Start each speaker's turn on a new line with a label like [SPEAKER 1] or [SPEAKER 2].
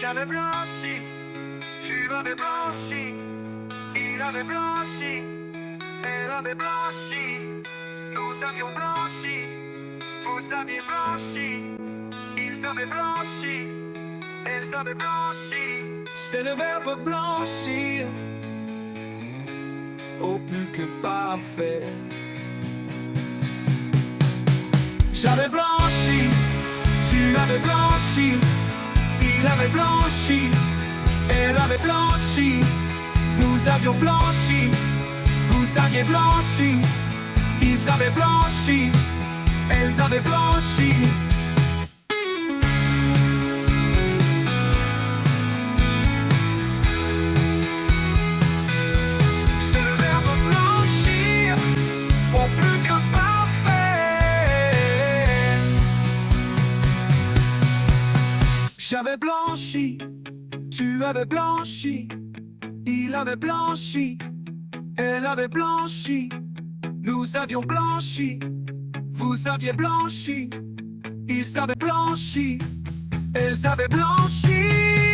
[SPEAKER 1] J'avais blanchi, tu avais blanchi, il avait blanchi, elle avait blanchi, nous avions blanchi, vous aviez blanchi, ils avaient blanchi, elles avaient blanchi. C'est le verbe blanchir, au plus que parfait. J'avais blanchi, tu avais blanchi, il avait blanchi, elle avait blanchi, nous avions blanchi, vous aviez blanchi, ils avaient blanchi, elles avaient blanchi. C'est le verbe blanchir, au plus que parfait. J'avais blanchi, tu avais blanchi, il avait blanchi, elle avait blanchi, nous avions blanchi, vous aviez blanchi, ils avaient blanchi, elles avaient blanchi.